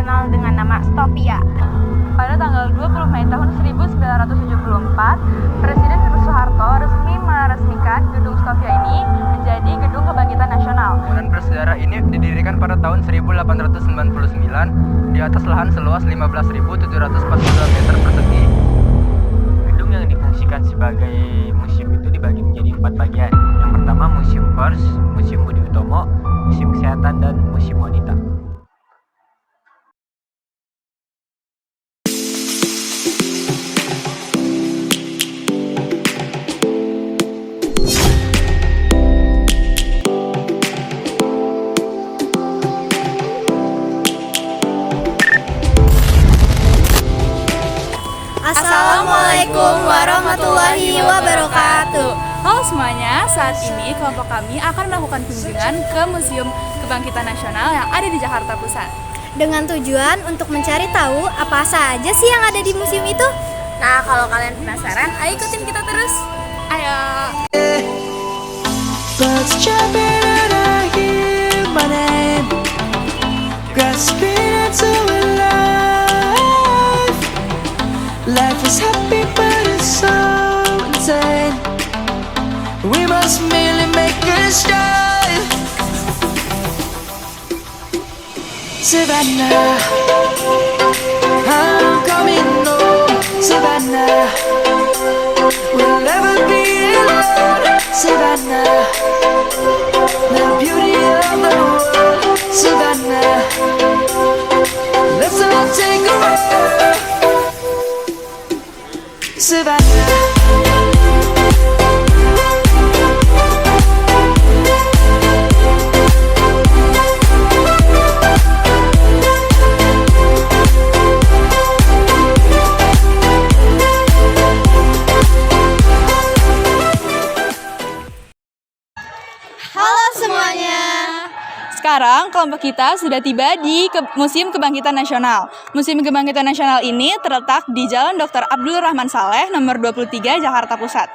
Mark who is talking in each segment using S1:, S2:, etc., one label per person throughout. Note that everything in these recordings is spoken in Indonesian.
S1: dikenal dengan nama Stopia.
S2: Pada tanggal 20 Mei tahun 1974, Presiden Soeharto resmi meresmikan Gedung Stopia ini menjadi Gedung Kebangkitan Nasional.
S3: Bangunan bersejarah ini didirikan pada tahun 1899 di atas lahan seluas 15.742 meter persegi.
S4: Gedung yang difungsikan sebagai museum itu dibagi menjadi 4 bagian. Yang pertama Museum Pers, Museum Budi Utomo, Museum Kesehatan, dan Museum Wanita.
S1: Assalamualaikum warahmatullahi wabarakatuh.
S2: Halo semuanya, saat ini kelompok kami akan melakukan kunjungan ke Museum Kebangkitan Nasional yang ada di Jakarta Pusat.
S1: Dengan tujuan untuk mencari tahu apa saja sih yang ada di museum itu. Nah, kalau kalian penasaran, ayo ikutin kita terus.
S2: Ayo!
S5: Birds chirping and I hear my name, grasping into life. Life is happy but it's so insane. We must merely make a start. Savannah, I'm coming home. Savannah, we'll never be alone. Savannah, the beauty of the world. Savannah, let's all take a walk. Savannah.
S2: Sekarang kelompok kita sudah tiba di Museum Kebangkitan Nasional. Museum Kebangkitan Nasional ini terletak di Jalan Dr. Abdul Rahman Saleh, nomor 23, Jakarta Pusat.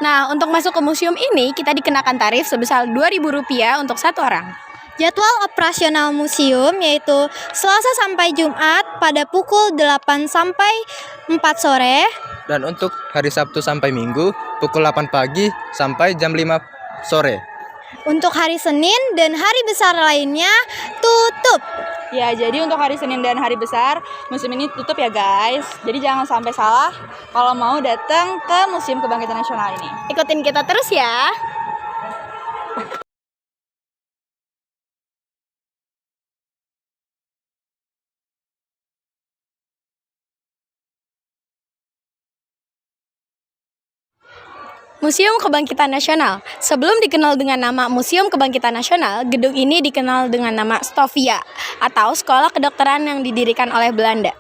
S1: Nah, untuk masuk ke museum ini, kita dikenakan tarif sebesar Rp2.000 untuk satu orang. Jadwal operasional museum yaitu Selasa sampai Jumat pada pukul 8 sampai 4 sore.
S3: Dan untuk hari Sabtu sampai Minggu, pukul 8 pagi sampai jam 5 sore.
S1: Untuk hari Senin dan hari besar lainnya tutup.
S2: Ya, jadi untuk hari Senin dan hari besar, museum ini tutup ya guys. Jadi jangan sampai salah kalau mau datang ke Museum Kebangkitan Nasional ini.
S1: Ikutin kita terus ya. Museum Kebangkitan Nasional. Sebelum dikenal dengan nama Museum Kebangkitan Nasional, gedung ini dikenal dengan nama Stopia atau Sekolah Kedokteran yang didirikan oleh Belanda.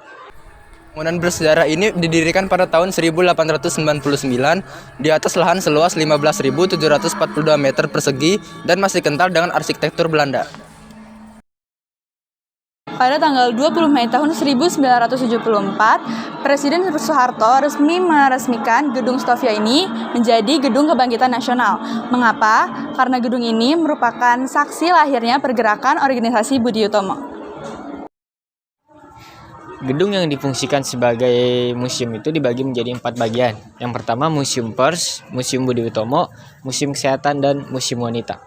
S3: Bangunan bersejarah ini didirikan pada tahun 1899 di atas lahan seluas 15.742 meter persegi dan masih kental dengan arsitektur Belanda.
S2: Pada tanggal 20 Mei tahun 1974, Presiden Soeharto resmi meresmikan Gedung Stopia ini menjadi Gedung Kebangkitan Nasional. Mengapa? Karena gedung ini merupakan saksi lahirnya pergerakan organisasi Budi Utomo.
S4: Gedung yang difungsikan sebagai museum itu dibagi menjadi 4 bagian. Yang pertama Museum Pers, Museum Budi Utomo, Museum Kesehatan, dan Museum Wanita.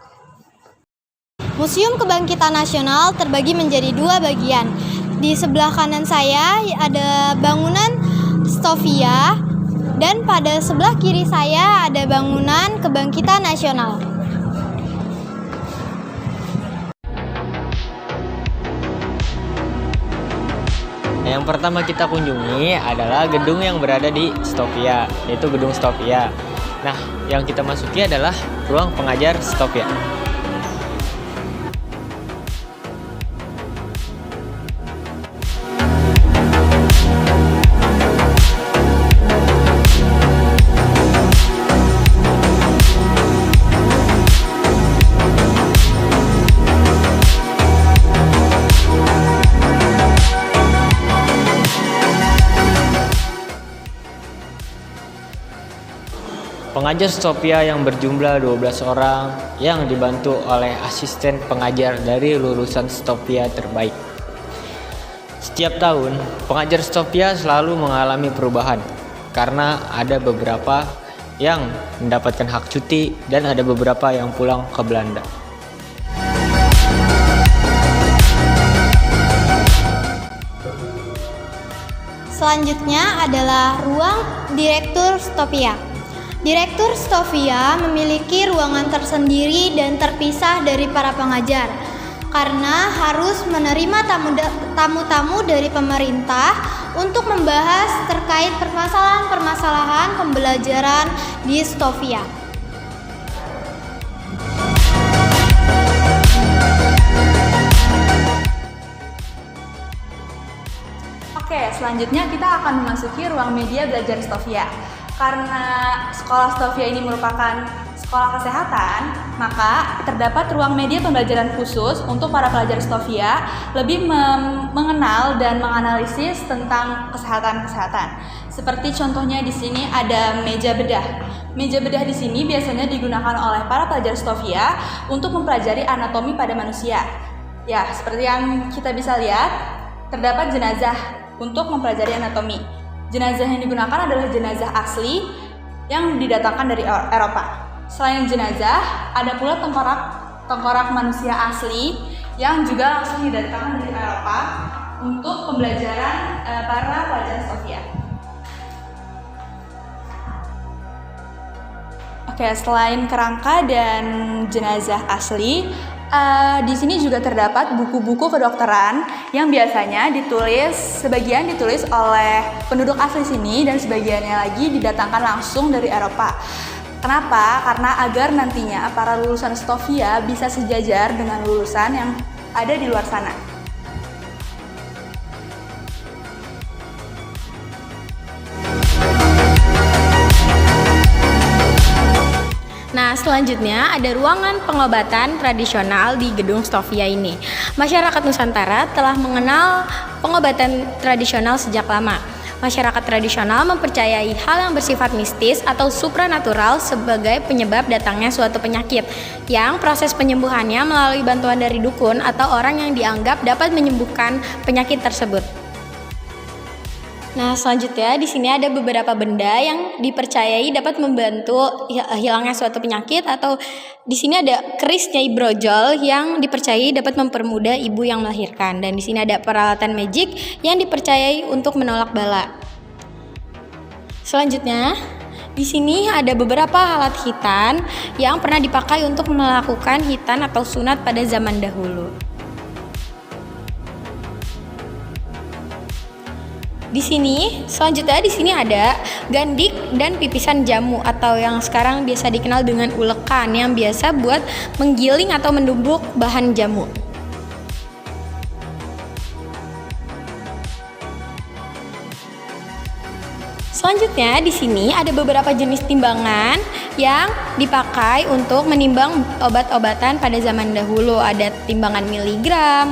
S1: Museum Kebangkitan Nasional terbagi menjadi 2 bagian. Di sebelah kanan saya ada bangunan Stopia dan pada sebelah kiri saya ada bangunan Kebangkitan Nasional.
S4: Yang pertama kita kunjungi adalah gedung yang berada di Stopia, yaitu Gedung Stopia. Nah, yang kita masuki adalah ruang pengajar Stopia. Pengajar Stopia yang berjumlah 12 orang yang dibantu oleh asisten pengajar dari lulusan Stopia terbaik. Setiap tahun, pengajar Stovia selalu mengalami perubahan karena ada beberapa yang mendapatkan hak cuti dan ada beberapa yang pulang ke Belanda.
S1: Selanjutnya adalah ruang Direktur Stovia. Direktur Stovia memiliki ruangan tersendiri dan terpisah dari para pengajar karena harus menerima tamu-tamu dari pemerintah untuk membahas terkait permasalahan-permasalahan pembelajaran di Stovia.
S2: Oke, selanjutnya kita akan memasuki ruang media belajar Stovia. Karena sekolah Stovia ini merupakan sekolah kesehatan, maka terdapat ruang media pembelajaran khusus untuk para pelajar Stovia lebih mengenal dan menganalisis tentang kesehatan. Seperti contohnya di sini ada meja bedah. Meja bedah di sini biasanya digunakan oleh para pelajar Stovia untuk mempelajari anatomi pada manusia. Ya, seperti yang kita bisa lihat, terdapat jenazah untuk mempelajari anatomi. Jenazah yang digunakan adalah jenazah asli yang didatangkan dari Eropa. Selain jenazah, ada pula tengkorak manusia asli yang juga langsung didatangkan dari Eropa untuk pembelajaran para pelajar Stovia. Oke, selain kerangka dan jenazah asli, di sini juga terdapat buku-buku kedokteran yang biasanya sebagian ditulis oleh penduduk asli sini dan sebagiannya lagi didatangkan langsung dari Eropa. Kenapa? Karena agar nantinya para lulusan Stovia bisa sejajar dengan lulusan yang ada di luar sana.
S6: Nah, selanjutnya ada ruangan pengobatan tradisional di gedung Stovia ini. Masyarakat Nusantara telah mengenal pengobatan tradisional sejak lama. Masyarakat tradisional mempercayai hal yang bersifat mistis atau supranatural sebagai penyebab datangnya suatu penyakit, yang proses penyembuhannya melalui bantuan dari dukun atau orang yang dianggap dapat menyembuhkan penyakit tersebut. Nah, selanjutnya di sini ada beberapa benda yang dipercayai dapat membantu hilangnya suatu penyakit, atau di sini ada keris Nyai Brojol yang dipercayai dapat mempermudah ibu yang melahirkan, dan di sini ada peralatan magic yang dipercayai untuk menolak bala. Selanjutnya, di sini ada beberapa alat hitan yang pernah dipakai untuk melakukan hitan atau sunat pada zaman dahulu. Selanjutnya di sini ada gandik dan pipisan jamu atau yang sekarang biasa dikenal dengan ulekan yang biasa buat menggiling atau menumbuk bahan jamu. Selanjutnya di sini ada beberapa jenis timbangan yang dipakai untuk menimbang obat-obatan pada zaman dahulu. Ada timbangan miligram,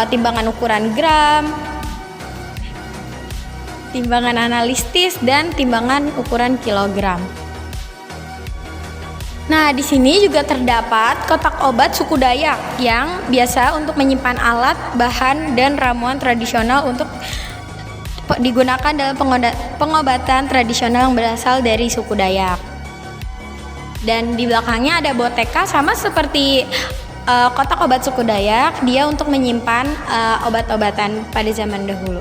S6: timbangan ukuran gram, timbangan analistis, dan timbangan ukuran kilogram. Nah, di sini juga terdapat kotak obat suku Dayak yang biasa untuk menyimpan alat, bahan, dan ramuan tradisional untuk digunakan dalam pengobatan tradisional yang berasal dari suku Dayak. Dan di belakangnya ada boteka, sama seperti kotak obat suku Dayak, dia untuk menyimpan obat-obatan pada zaman dahulu.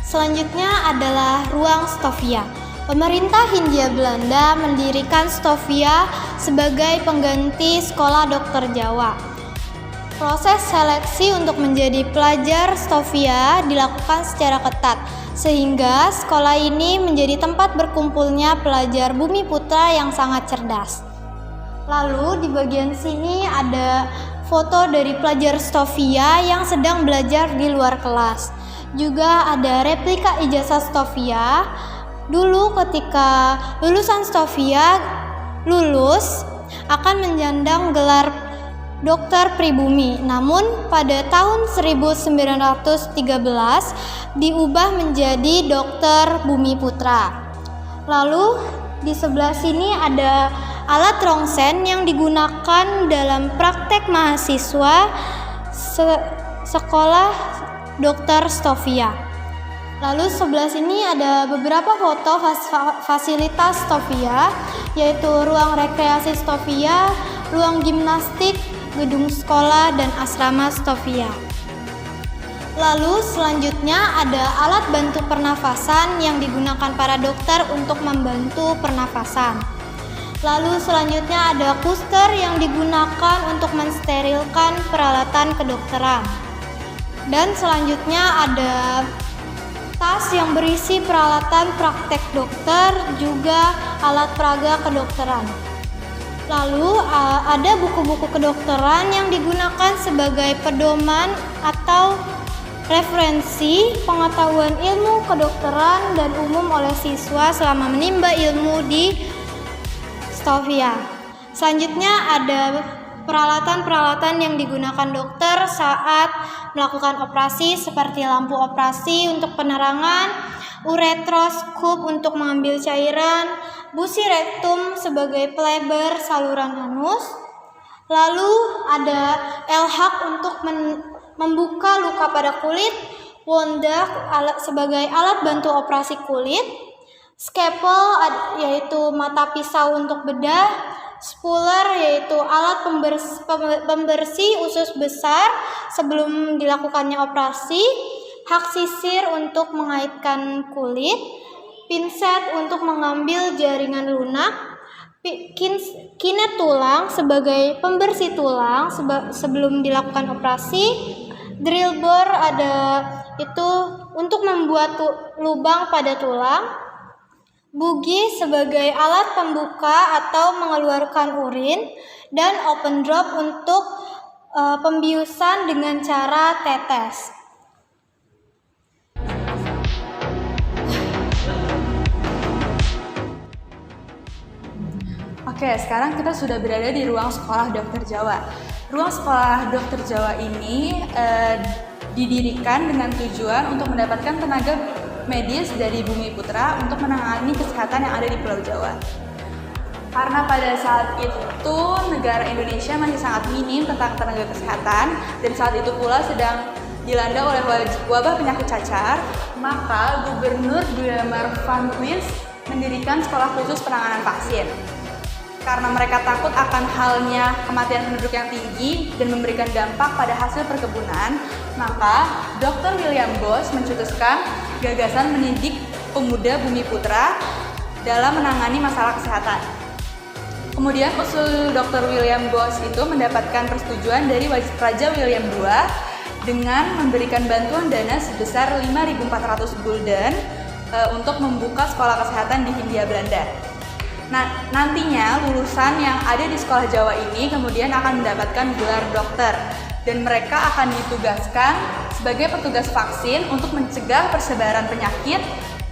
S1: Selanjutnya adalah ruang Stovia. Pemerintah Hindia Belanda mendirikan Stovia sebagai pengganti Sekolah Dokter Jawa. Proses seleksi untuk menjadi pelajar Stovia dilakukan secara ketat, sehingga sekolah ini menjadi tempat berkumpulnya pelajar Bumi Putra yang sangat cerdas. Lalu di bagian sini ada foto dari pelajar Stovia yang sedang belajar di luar kelas. Juga ada replika ijazah Stovia. Dulu ketika lulusan Stovia lulus akan menyandang gelar dokter pribumi. Namun pada tahun 1913 diubah menjadi dokter Bumi Putra. Lalu di sebelah sini ada alat rongsen yang digunakan dalam praktek mahasiswa sekolah Dr. Stovia. Lalu sebelah sini ada beberapa foto fasilitas Stovia, yaitu ruang rekreasi Stovia, ruang gimnastik, gedung sekolah, dan asrama Stovia. Lalu selanjutnya ada alat bantu pernafasan yang digunakan para dokter untuk membantu pernafasan. Lalu selanjutnya ada kuster yang digunakan untuk mensterilkan peralatan kedokteran. Dan selanjutnya ada tas yang berisi peralatan praktek dokter, juga alat peraga kedokteran. Lalu ada buku-buku kedokteran yang digunakan sebagai pedoman atau referensi pengetahuan ilmu kedokteran dan umum oleh siswa selama menimba ilmu di Stovia. Selanjutnya ada peralatan-peralatan yang digunakan dokter saat melakukan operasi seperti lampu operasi untuk penerangan, uretroskop untuk mengambil cairan, busi rektum sebagai pelebar saluran anus. Lalu ada LHAC untuk membuka luka pada kulit, wondak sebagai alat bantu operasi kulit, scalpel yaitu mata pisau untuk bedah, spuler yaitu alat pembersih usus besar sebelum dilakukannya operasi, hak sisir untuk mengaitkan kulit, pinset untuk mengambil jaringan lunak, kinet tulang sebagai pembersih tulang sebelum dilakukan operasi, drill bor ada itu untuk membuat lubang pada tulang, bugi sebagai alat pembuka atau mengeluarkan urin, dan open drop untuk pembiusan dengan cara tetes.
S2: Oke, sekarang kita sudah berada di ruang sekolah Dr. Jawa. Ruang sekolah Dr. Jawa ini didirikan dengan tujuan untuk mendapatkan tenaga medis dari Bumi Putra untuk menangani kesehatan yang ada di Pulau Jawa. Karena pada saat itu negara Indonesia masih sangat minim tentang tenaga kesehatan, dan saat itu pula sedang dilanda oleh wabah penyakit cacar, maka Gubernur Guillemar van Quist mendirikan sekolah khusus penanganan vaksin. Karena mereka takut akan halnya kematian penduduk yang tinggi dan memberikan dampak pada hasil perkebunan, maka Dr. William Bos mencetuskan gagasan mendidik pemuda Bumi Putra dalam menangani masalah kesehatan. Kemudian usul Dr. William Bos itu mendapatkan persetujuan dari Raja William II dengan memberikan bantuan dana sebesar 5.400 gulden untuk membuka sekolah kesehatan di Hindia Belanda. Nah, nantinya lulusan yang ada di sekolah Jawa ini kemudian akan mendapatkan gelar dokter, dan mereka akan ditugaskan sebagai petugas vaksin untuk mencegah persebaran penyakit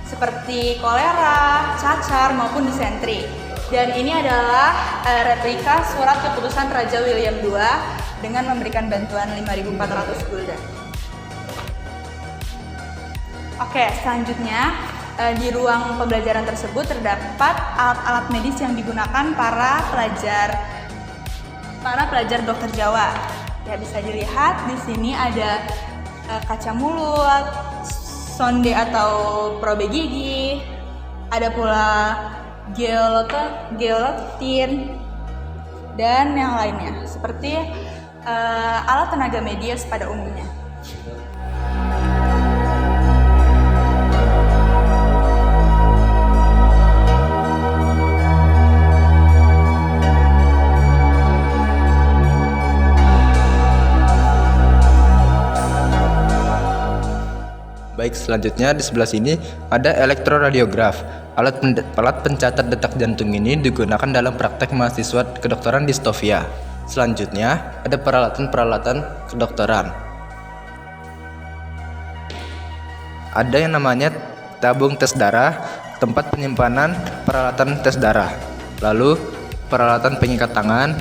S2: seperti kolera, cacar, maupun disentri. Dan ini adalah replika surat keputusan Raja William II dengan memberikan bantuan 5.400 gulden. Oke, selanjutnya di ruang pembelajaran tersebut terdapat alat-alat medis yang digunakan para pelajar dokter Jawa. Ya, bisa dilihat di sini ada kaca mulut, sonde atau probe gigi, ada pula gelotin, dan yang lainnya seperti alat tenaga medis pada umumnya.
S3: Baik, selanjutnya di sebelah sini ada elektroradiograf. Alat pencatat detak jantung ini digunakan dalam praktek mahasiswa kedokteran di Stovia. Selanjutnya ada peralatan-peralatan kedokteran. Ada yang namanya tabung tes darah, tempat penyimpanan peralatan tes darah, lalu peralatan pengikat tangan,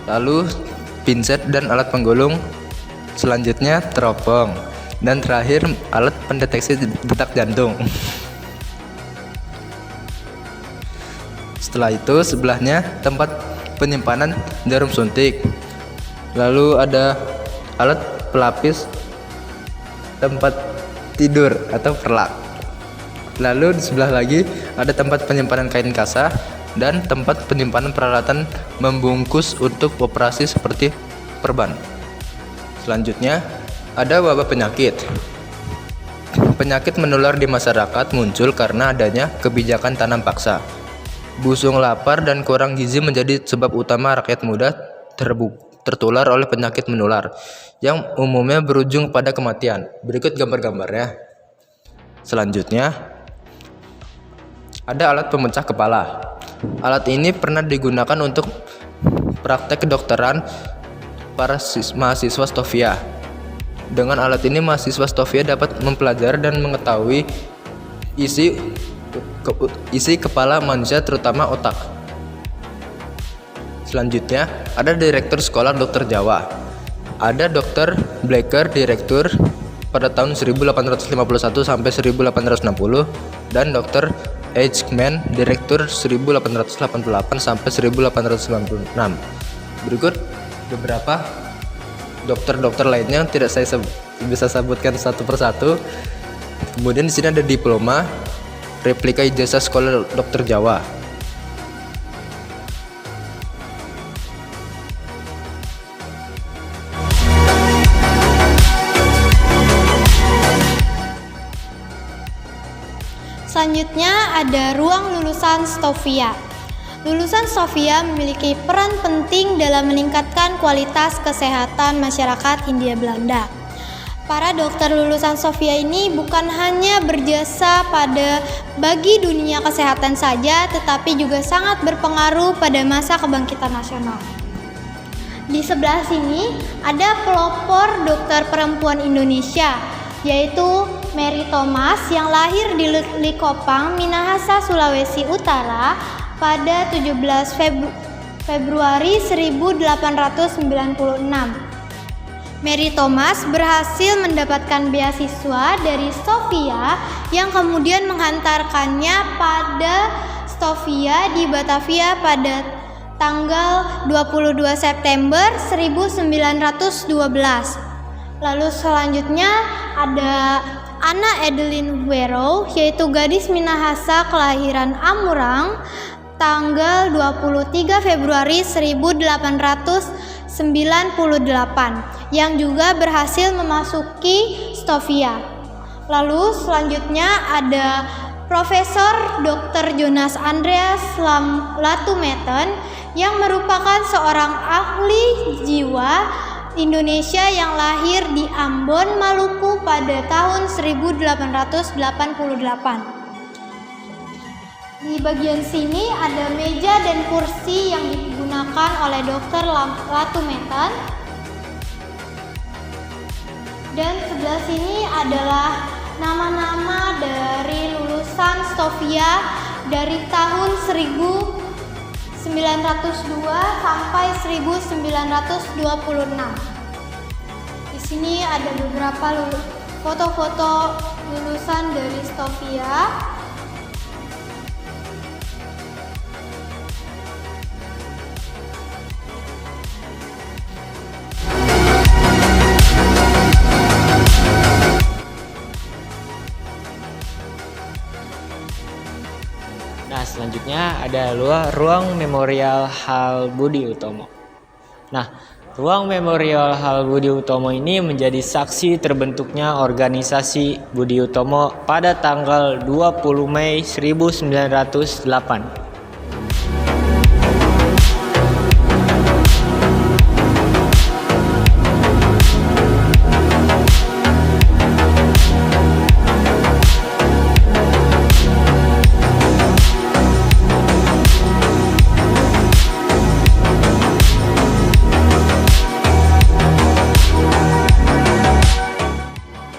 S3: lalu pinset dan alat penggulung, selanjutnya teropong, dan terakhir alat pendeteksi detak jantung. Setelah itu sebelahnya tempat penyimpanan jarum suntik. Lalu ada alat pelapis tempat tidur atau perlak. Lalu di sebelah lagi ada tempat penyimpanan kain kasa dan tempat penyimpanan peralatan membungkus untuk operasi seperti perban. Selanjutnya ada wabah penyakit. Penyakit menular di masyarakat muncul karena adanya kebijakan tanam paksa. Busung lapar dan kurang gizi menjadi sebab utama rakyat muda tertular oleh penyakit menular yang umumnya berujung pada kematian. Berikut gambar-gambarnya. Selanjutnya ada alat pemecah kepala. Alat ini pernah digunakan untuk praktek kedokteran para mahasiswa Stovia. Dengan alat ini mahasiswa Stovia dapat mempelajari dan mengetahui isi kepala manusia, terutama otak. Selanjutnya ada direktur sekolah dokter Jawa. Ada Dr. Blecker, direktur pada tahun 1851 sampai 1860, dan Dr. Eichmann, direktur 1888 sampai 1896. Berikut beberapa dokter-dokter lainnya yang tidak saya bisa sebutkan satu persatu. Kemudian di sini ada diploma, replika ijazah sekolah dokter Jawa.
S1: Selanjutnya ada ruang lulusan Stovia. Lulusan Stovia memiliki peran penting dalam meningkatkan kualitas kesehatan masyarakat Hindia Belanda. Para dokter lulusan Stovia ini bukan hanya berjasa bagi dunia kesehatan saja, tetapi juga sangat berpengaruh pada masa kebangkitan nasional. Di sebelah sini ada pelopor dokter perempuan Indonesia, yaitu Mary Thomas yang lahir di Likopang, Minahasa, Sulawesi Utara pada 17 Februari 1896. Mary Thomas berhasil mendapatkan beasiswa dari Stovia yang kemudian menghantarkannya pada Stovia di Batavia pada tanggal 22 September 1912. Lalu selanjutnya ada Anna Edeline Werrow, yaitu gadis Minahasa kelahiran Amurang tanggal 23 Februari 1898 yang juga berhasil memasuki Stovia. Lalu selanjutnya ada Profesor Dr. Jonas Andreas Latumeten yang merupakan seorang ahli jiwa Indonesia yang lahir di Ambon, Maluku pada tahun 1888. Di bagian sini ada meja dan kursi yang digunakan oleh Dr. Latumeten. Dan sebelah sini adalah nama-nama dari lulusan Stovia dari tahun 1902 sampai 1926. Di sini ada beberapa foto-foto lulusan dari Stovia.
S4: Nah, selanjutnya ada ruang memorial Hal Budi Utomo. Nah, ruang memorial Hal Budi Utomo ini menjadi saksi terbentuknya organisasi Budi Utomo pada tanggal 20 Mei 1908.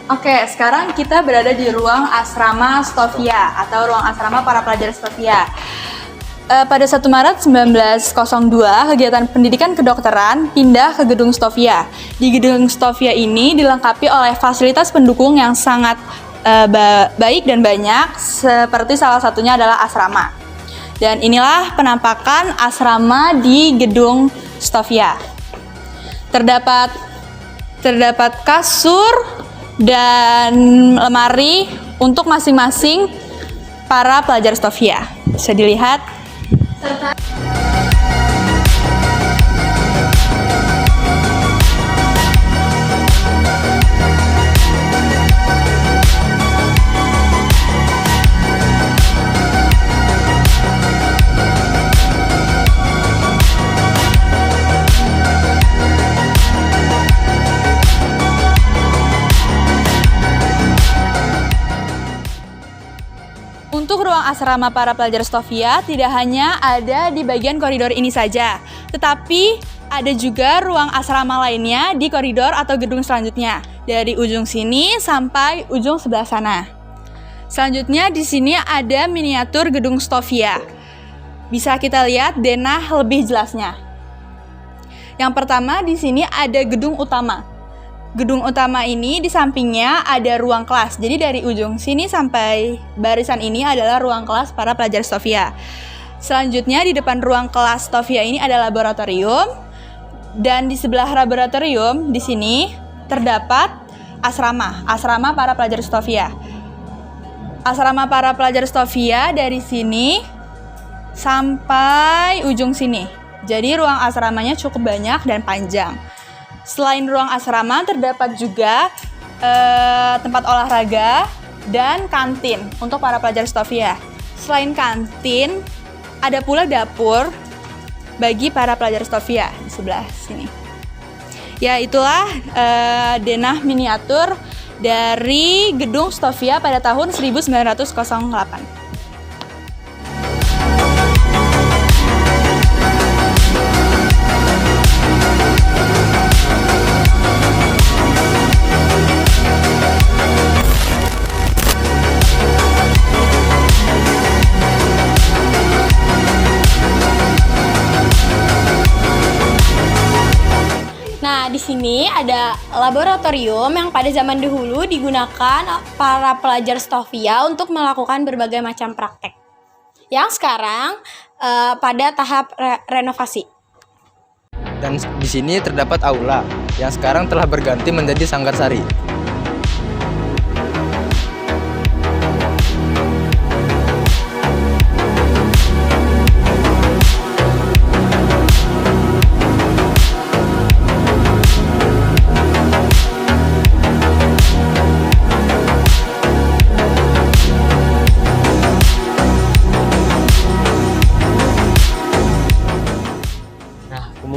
S2: Oke, sekarang kita berada di ruang asrama Stovia atau ruang asrama para pelajar Stovia. Pada 1 Maret 1902, kegiatan pendidikan kedokteran pindah ke gedung Stovia. Di gedung Stovia ini dilengkapi oleh fasilitas pendukung yang sangat baik dan banyak, seperti salah satunya adalah asrama. Dan inilah penampakan asrama di gedung Stovia. Terdapat kasur dan lemari untuk masing-masing para pelajar Stovia. Bisa dilihat. Untuk ruang asrama para pelajar Stovia tidak hanya ada di bagian koridor ini saja, tetapi ada juga ruang asrama lainnya di koridor atau gedung selanjutnya, dari ujung sini sampai ujung sebelah sana. Selanjutnya di sini ada miniatur gedung Stovia. Bisa kita lihat denah lebih jelasnya. Yang pertama di sini ada gedung utama. Gedung utama ini di sampingnya ada ruang kelas. Jadi dari ujung sini sampai barisan ini adalah ruang kelas para pelajar Stovia. Selanjutnya di depan ruang kelas Stovia ini ada laboratorium. Dan di sebelah laboratorium di sini terdapat asrama para pelajar Stovia. Asrama para pelajar Stovia dari sini sampai ujung sini. Jadi ruang asramanya cukup banyak dan panjang. Selain ruang asrama, terdapat juga tempat olahraga dan kantin untuk para pelajar Stovia. Selain kantin, ada pula dapur bagi para pelajar Stovia di sebelah sini. Ya, itulah denah miniatur dari gedung Stovia pada tahun 1908.
S6: Nah, di sini ada laboratorium yang pada zaman dahulu digunakan para pelajar Stovia untuk melakukan berbagai macam praktek. Yang sekarang pada tahap renovasi.
S3: Dan di sini terdapat aula yang sekarang telah berganti menjadi Sanggarsari.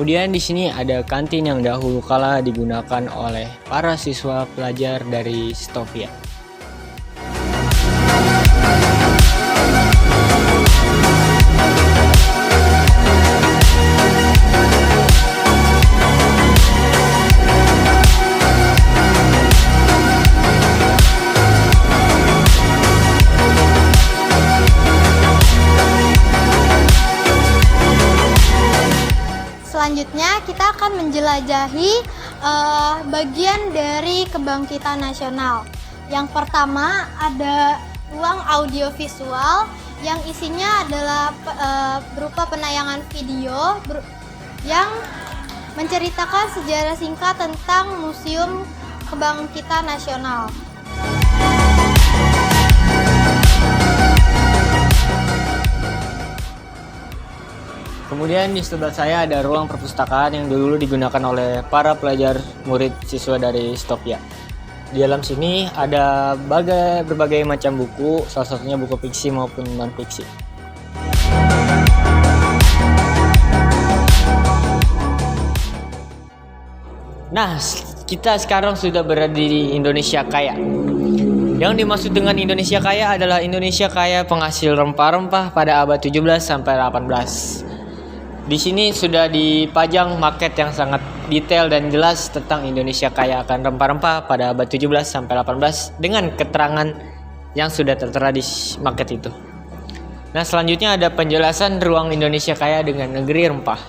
S4: Kemudian di sini ada kantin yang dahulu kala digunakan oleh para siswa pelajar dari Stovia.
S1: Selanjutnya kita akan menjelajahi bagian dari Kebangkitan Nasional. Yang pertama ada ruang audiovisual yang isinya adalah berupa penayangan video yang menceritakan sejarah singkat tentang Museum Kebangkitan Nasional.
S4: Kemudian di sebelah saya ada ruang perpustakaan yang dulu digunakan oleh para pelajar murid siswa dari Stovia. Di dalam sini ada berbagai macam buku, salah satunya buku fiksi maupun non-fiksi. Nah, kita sekarang sudah berada di Indonesia Kaya. Yang dimaksud dengan Indonesia Kaya adalah Indonesia Kaya penghasil rempah-rempah pada abad 17 sampai 18. Di sini sudah dipajang maket yang sangat detail dan jelas tentang Indonesia Kaya akan rempah-rempah pada abad 17 sampai 18 dengan keterangan yang sudah tertera di maket itu. Nah, selanjutnya ada penjelasan ruang Indonesia Kaya dengan negeri rempah.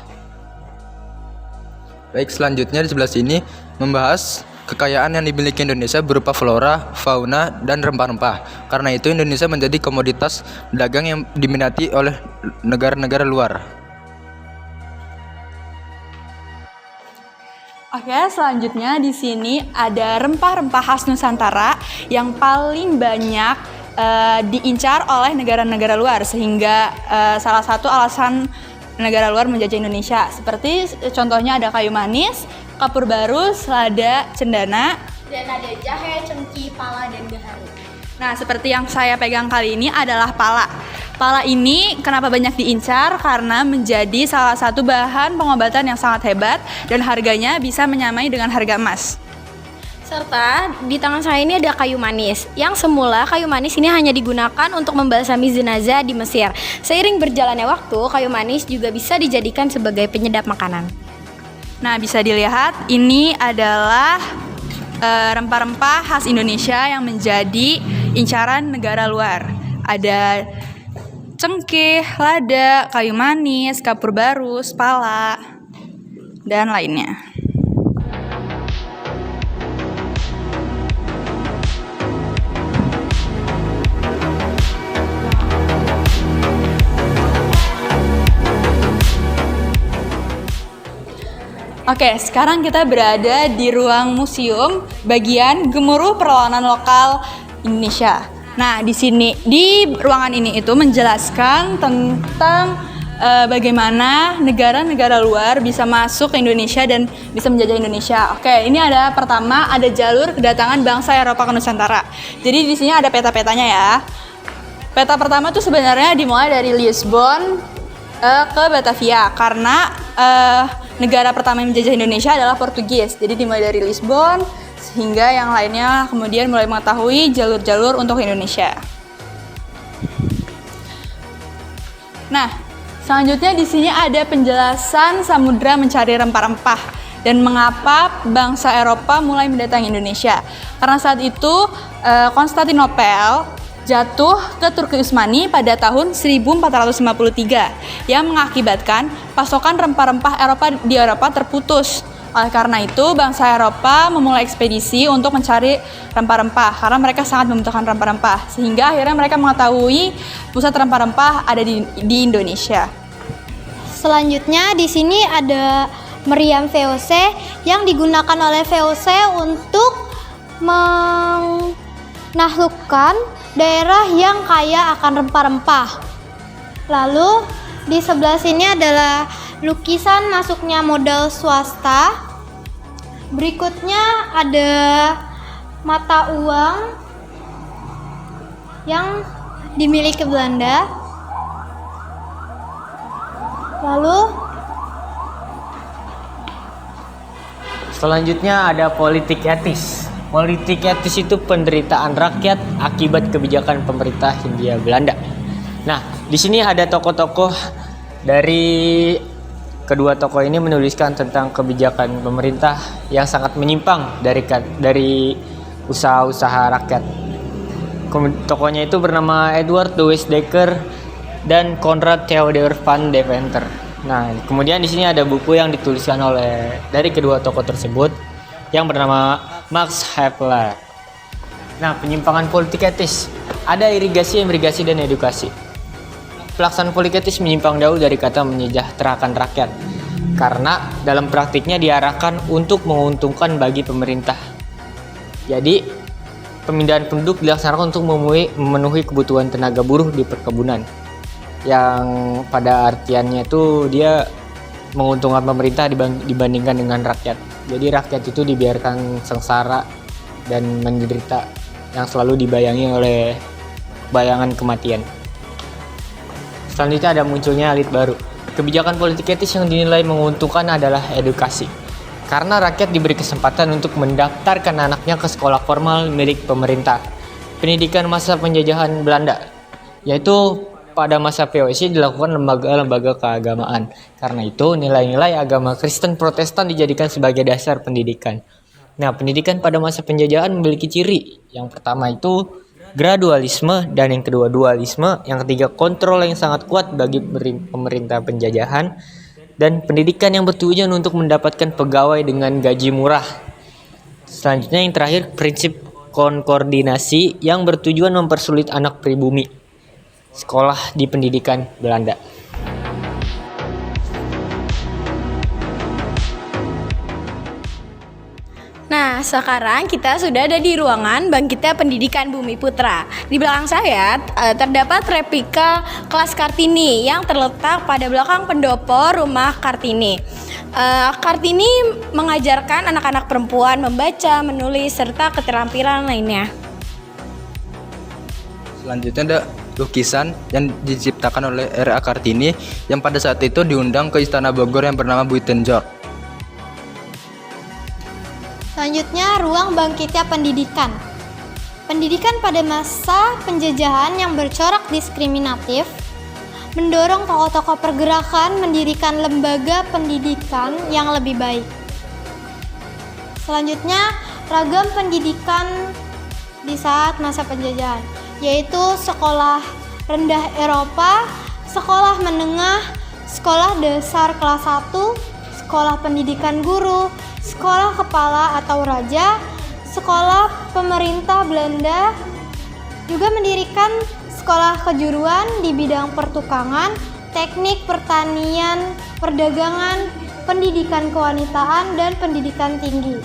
S3: Baik, selanjutnya di sebelah sini membahas kekayaan yang dimiliki Indonesia berupa flora, fauna, dan rempah-rempah. Karena itu Indonesia menjadi komoditas dagang yang diminati oleh negara-negara luar.
S2: Oke, selanjutnya di sini ada rempah-rempah khas Nusantara yang paling banyak diincar oleh negara-negara luar, sehingga salah satu alasan negara luar menjajah Indonesia. Seperti contohnya ada kayu manis, kapur baru, selada, cendana,
S6: Dan ada jahe, cengkih, pala, dan gaharu.
S2: Nah, seperti yang saya pegang kali ini adalah pala. Pala ini kenapa banyak diincar? Karena menjadi salah satu bahan pengobatan yang sangat hebat dan harganya bisa menyamai dengan harga emas.
S6: Serta di tangan saya ini ada kayu manis. Yang semula kayu manis ini hanya digunakan untuk membalsami jenazah di Mesir. Seiring berjalannya waktu, kayu manis juga bisa dijadikan sebagai penyedap makanan.
S2: Nah, bisa dilihat ini adalah rempah-rempah khas Indonesia yang menjadi incaran negara luar. Ada cengkeh, lada, kayu manis, kapur barus, pala, dan lainnya. Oke, sekarang kita berada di ruang museum bagian gemuruh perlawanan lokal Indonesia. Nah, di sini di ruangan ini itu menjelaskan tentang bagaimana negara-negara luar bisa masuk ke Indonesia dan bisa menjajah Indonesia. Oke, ini ada pertama ada jalur kedatangan bangsa Eropa ke Nusantara. Jadi di sini ada peta-petanya ya. Peta pertama tuh sebenarnya dimulai dari Lisbon ke Batavia karena negara pertama yang menjajah Indonesia adalah Portugis. Jadi dimulai dari Lisbon sehingga yang lainnya kemudian mulai mengetahui jalur-jalur untuk Indonesia. Nah, selanjutnya di sini ada penjelasan samudra mencari rempah-rempah dan mengapa bangsa Eropa mulai mendatangi Indonesia. Karena saat itu Konstantinopel jatuh ke Turki Utsmani pada tahun 1453 yang mengakibatkan pasokan rempah-rempah di Eropa terputus. Oleh karena itu, bangsa Eropa memulai ekspedisi untuk mencari rempah-rempah karena mereka sangat membutuhkan rempah-rempah. Sehingga akhirnya mereka mengetahui pusat rempah-rempah ada di Indonesia.
S1: Selanjutnya di sini ada meriam VOC yang digunakan oleh VOC untuk menaklukkan daerah yang kaya akan rempah-rempah. Lalu di sebelah sini adalah lukisan masuknya modal swasta. Berikutnya ada mata uang yang dimiliki Belanda. Lalu
S4: selanjutnya ada politik etis. Politik etis itu penderitaan rakyat akibat kebijakan pemerintah Hindia Belanda. Nah, di sini ada tokoh-tokoh dari kedua tokoh ini menuliskan tentang kebijakan pemerintah yang sangat menyimpang dari usaha-usaha rakyat. Tokohnya itu bernama Edward de Weesdecker dan Konrad Theodor van Deventer. Nah, kemudian di sini ada buku yang dituliskan dari kedua tokoh tersebut yang bernama Max Havelaar. Nah, penyimpangan politik etis. Ada irigasi, dan edukasi. Pelaksanaan politik etis menyimpang jauh dari kata menyejahterakan rakyat. Karena dalam praktiknya diarahkan untuk menguntungkan bagi pemerintah. Jadi, pemindahan penduduk dilaksanakan untuk memenuhi kebutuhan tenaga buruh di perkebunan. Yang pada artiannya itu dia menguntungkan pemerintah dibandingkan dengan rakyat. Jadi rakyat itu dibiarkan sengsara dan menderita yang selalu dibayangi oleh bayangan kematian. Selanjutnya ada munculnya elit baru. Kebijakan politik etis yang dinilai menguntungkan adalah edukasi. Karena rakyat diberi kesempatan untuk mendaftarkan anaknya ke sekolah formal milik pemerintah. Pendidikan masa penjajahan Belanda, yaitu pada masa VOC dilakukan lembaga-lembaga keagamaan. Karena itu nilai-nilai agama Kristen Protestan dijadikan sebagai dasar pendidikan. Nah, pendidikan pada masa penjajahan memiliki ciri. Yang pertama itu gradualisme dan yang kedua dualisme. Yang ketiga kontrol yang sangat kuat bagi pemerintah penjajahan dan pendidikan yang bertujuan untuk mendapatkan pegawai dengan gaji murah. Selanjutnya yang terakhir, prinsip konkordinasi yang bertujuan mempersulit anak pribumi. Sekolah di pendidikan Belanda.
S6: Nah, sekarang kita sudah ada di ruangan Bangkita Pendidikan Bumi Putra. Di belakang saya terdapat replika kelas Kartini yang terletak pada belakang pendopo rumah Kartini. Kartini mengajarkan anak-anak perempuan membaca, menulis, serta keterampilan lainnya.
S3: Selanjutnya ada lukisan yang diciptakan oleh R.A. Kartini yang pada saat itu diundang ke Istana Bogor yang bernama Buitenjorg.
S1: Selanjutnya, ruang bangkitnya pendidikan. Pendidikan pada masa penjajahan yang bercorak diskriminatif mendorong tokoh-tokoh pergerakan mendirikan lembaga pendidikan yang lebih baik. Selanjutnya, ragam pendidikan di saat masa penjajahan, yaitu sekolah rendah Eropa, sekolah menengah, sekolah dasar kelas 1, sekolah pendidikan guru, sekolah kepala atau raja, sekolah pemerintah Belanda, juga mendirikan sekolah kejuruan di bidang pertukangan, teknik pertanian, perdagangan, pendidikan kewanitaan, dan pendidikan tinggi.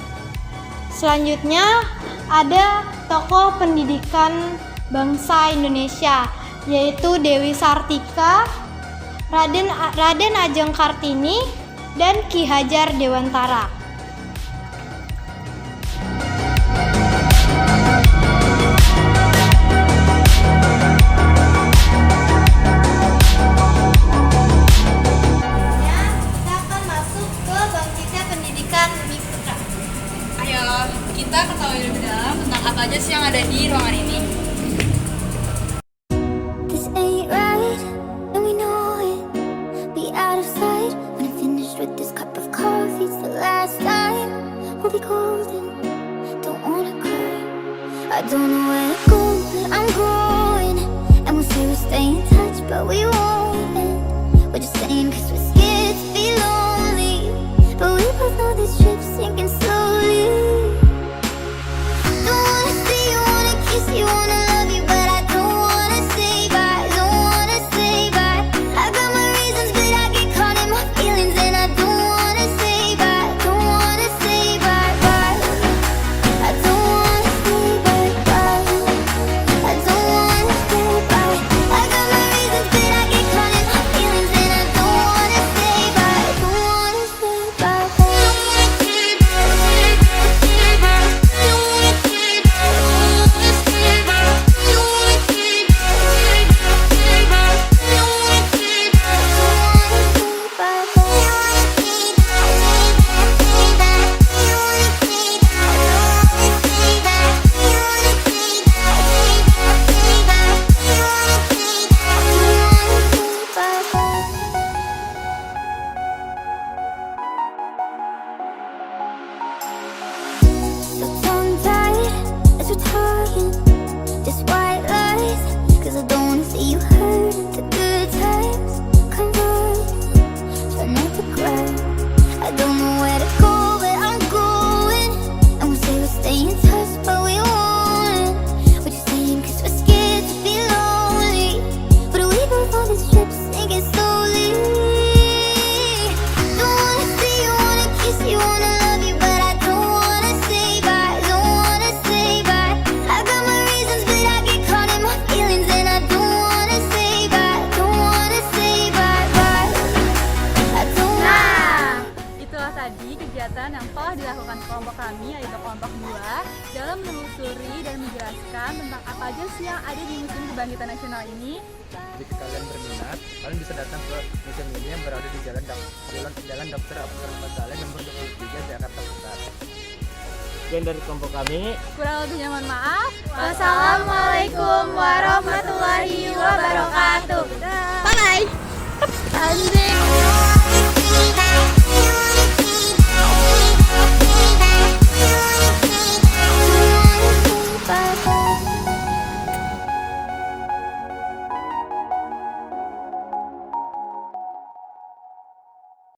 S1: Selanjutnya ada tokoh pendidikan bangsa Indonesia, yaitu Dewi Sartika, Raden Ajeng Kartini, dan Ki Hajar Dewantara.
S2: Kita ketahui lebih dalam tentang apa aja sih yang ada di ruangan ini.
S7: This ain't right, and we know it. Be out of sight when I'm finished with this cup of coffee. It's the last time we'll be golden. Don't wanna cry. I don't know where to go, but I'm growing. And we'll say we'll stay in touch, but we won't. We're just saying 'cause we're scared to be lonely. But we both know this ship's sinking slowly. You wanna love you, but I don't wanna say bye. Don't wanna say bye. I got my reasons, but I get caught in my feelings, and I don't wanna say bye. Don't wanna say bye bye. I don't wanna say bye bye. I don't wanna say bye. I got my reasons, but I get caught in my feelings, and I don't wanna say bye. Don't wanna say bye bye. So tongue-tied as we're talking, just white lies, 'cause I don't wanna see you hurt. The good times convert, try not to cry. I don't know where to go, but I'm going. And we'll say we'll stay in touch, but we won't. We're just saying 'cause we're scared to be lonely. But we both know this ship's sinking slowly. Don't wanna see you, wanna kiss you, wanna love you, but I don't wanna say bye. Don't wanna say bye. I got my reasons, but I get caught in my feelings, and I don't wanna say bye. Don't wanna say bye bye. I don't wanna.
S2: Itulah tadi kegiatan yang telah dilakukan kelompok kami, yaitu kelompok 2, dalam menelusuri dan menjelaskan tentang apa aja sih yang ada di Museum Kebangkitan Nasional ini.
S3: Jika kalian berminat, kalian bisa datang ke museum ini yang berada di Jalan Dr. Abu Bakar Saleh nomor 23 Jakarta Pusat.
S4: Sekian dari kelompok kami.
S2: Kurang lebihnya mohon maaf.
S1: Wassalamualaikum warahmatullahi wabarakatuh.
S2: Bye.